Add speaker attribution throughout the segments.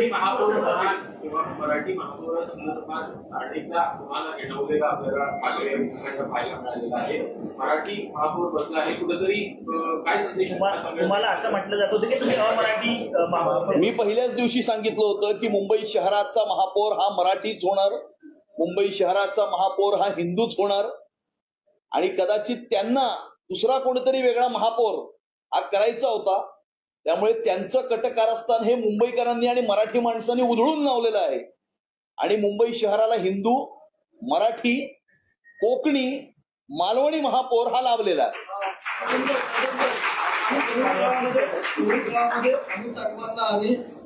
Speaker 1: मराठी महापौर किंवा मराठी महापौर संदर्भात अनेकदा तुम्हाला घेणवलेला आपल्याला ठाकरे पाहायला मिळालेला आहे. मराठी महापौर बसला आहे कुठेतरी काय संदेश
Speaker 2: तुम्हाला असं म्हटलं जात होतं की तुम्ही मराठी महापौर?
Speaker 3: मी पहिल्याच दिवशी सांगितलं होतं की मुंबई शहराचा महापौर हा मराठीच होणार, मुंबई शहराचा महापौर हा हिंदूच होणार आणि कदाचित त्यांना दुसरा कोणीतरी वेगळा महापौर हा करायचा होता. त्यामुळे त्यांचं कटकारस्थान हे मुंबईकरांनी आणि मराठी माणसांनी उधळून लावलेलं आहे आणि मुंबई शहराला हिंदू, मराठी, कोकणी, मालवणी महापौर हा लाभलेला आहे.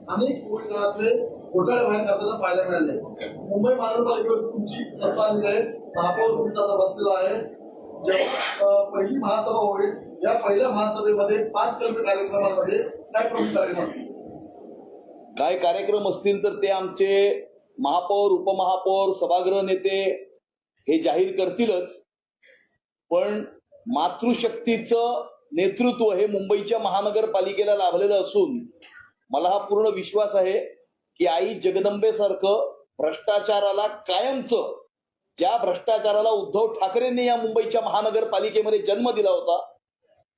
Speaker 4: अनेक काळातले घोटाळे बाहेर करताना पाहायला मिळाले. मुंबई महानगरपालिकेवर तुमची सत्ता आलेली आहे, महापौर तुमचा आता बसलेला आहे. जेव्हा पहिली महासभा होईल, या पहिल्या महासभेमध्ये 5 कार्यक्रमांमध्ये काय प्रमुख कार्यक्रम
Speaker 3: काय कार्यक्रम असतील तर ते आमचे महापौर, उपमहापौर, सभागृह नेते हे जाहीर करतीलच. पण मातृशक्तीचं नेतृत्व हे मुंबईच्या महानगरपालिकेला लाभलेलं असून मला हा पूर्ण विश्वास आहे की आई जगदंबेसारखं भ्रष्टाचाराला कायमचं, ज्या भ्रष्टाचाराला उद्धव ठाकरेंनी या मुंबईच्या महानगरपालिकेमध्ये जन्म दिला होता,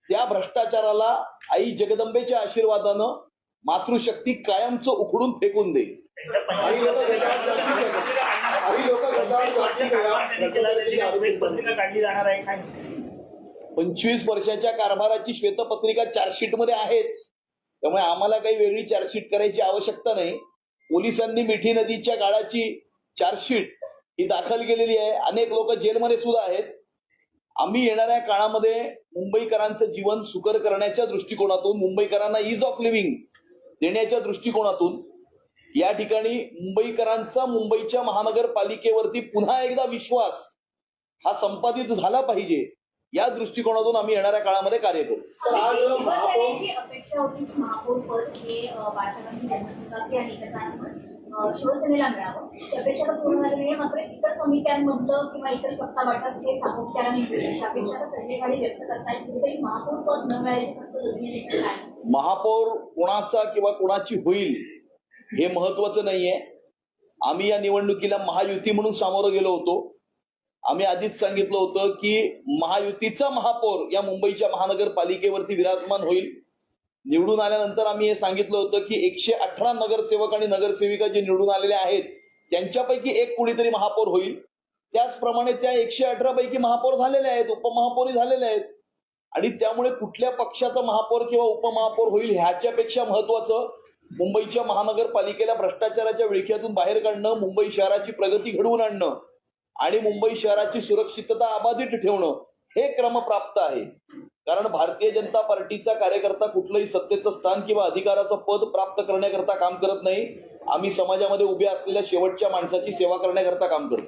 Speaker 3: त्या भ्रष्टाचाराला आई जगदंबेच्या आशीर्वादानं मातृशक्ती कायमचं उखडून फेकून देईल. 25 वर्षाच्या कारभाराची श्वेतपत्रिका चार्जशीट मध्ये आहेच, त्यामुळे आम्हाला काही वेगळी चार्जशीट करायची आवश्यकता नाही. पोलिसांनी मिठी नदीच्या गाळाची चार्जशीट ही दाखल केलेली आहे. अनेक लोक जेलमध्ये सुद्धा आहेत. आम्ही येणाऱ्या काळामध्ये मुंबईकरांचं जीवन सुकर करण्याच्या दृष्टिकोनातून, मुंबईकरांना ईज ऑफ लिव्हिंग देण्याच्या दृष्टिकोनातून या ठिकाणी मुंबईकरांचा मुंबईच्या महानगरपालिकेवरती पुन्हा एकदा विश्वास हा संपादित झाला पाहिजे, या दृष्टिकोनातून आम्ही येणाऱ्या काळामध्ये कार्य करू.
Speaker 5: शिवसेनेची अपेक्षा होती की महापौर पद हे बाळासाहेबांची जन्मशताब्दी आणि इतर शिवसेनेला मिळावं. ती अपेक्षा तर पूर्ण झाली नाही, मात्र इतर समित्यांमधलं किंवा इतर सत्ता वाटप हे सातत्याने मिळते. अपेक्षा तर संजय गाडी व्यक्त करतायत. कुठेतरी महापौर पद न मिळायचे फक्त दोन्ही काय?
Speaker 3: महापौर कोणाचा किंवा कोणाची होईल हे महत्वाचं नाहीये. आम्ही या निवडणुकीला महायुती म्हणून सामोरं गेलो होतो. आम्ही आधीच सांगितलं होतं की महायुतीचा महापौर या मुंबईच्या महानगरपालिकेवरती विराजमान होईल. निवडून आल्यानंतर आम्ही हे सांगितलं होतं की 118 नगरसेवक आणि नगरसेविका जे निवडून आलेले आहेत त्यांच्यापैकी एक कुणीतरी महापौर होईल. त्याचप्रमाणे त्या 118 पैकी महापौर झालेले आहेत, उपमहापौरही झालेले आहेत. आणि त्यामुळे कुठल्या पक्षाचा महापौर किंवा उपमहापौर होईल ह्याच्यापेक्षा महत्वाचं मुंबईच्या महानगरपालिकेला भ्रष्टाचाराच्या विळख्यातून बाहेर काढणं, मुंबई शहराची प्रगती घडवून आणणं आणि मुंबई शहराची सुरक्षितता अबाधित ठेवणं हे क्रमप्राप्त आहे. कारण भारतीय जनता पार्टीचा कार्यकर्ता कुठलंही सत्तेचं स्थान किंवा अधिकाराचं पद प्राप्त करण्याकरता काम करत नाही. आम्ही समाजामध्ये उभ्या असलेल्या शेवटच्या माणसाची सेवा करण्याकरता काम करतो.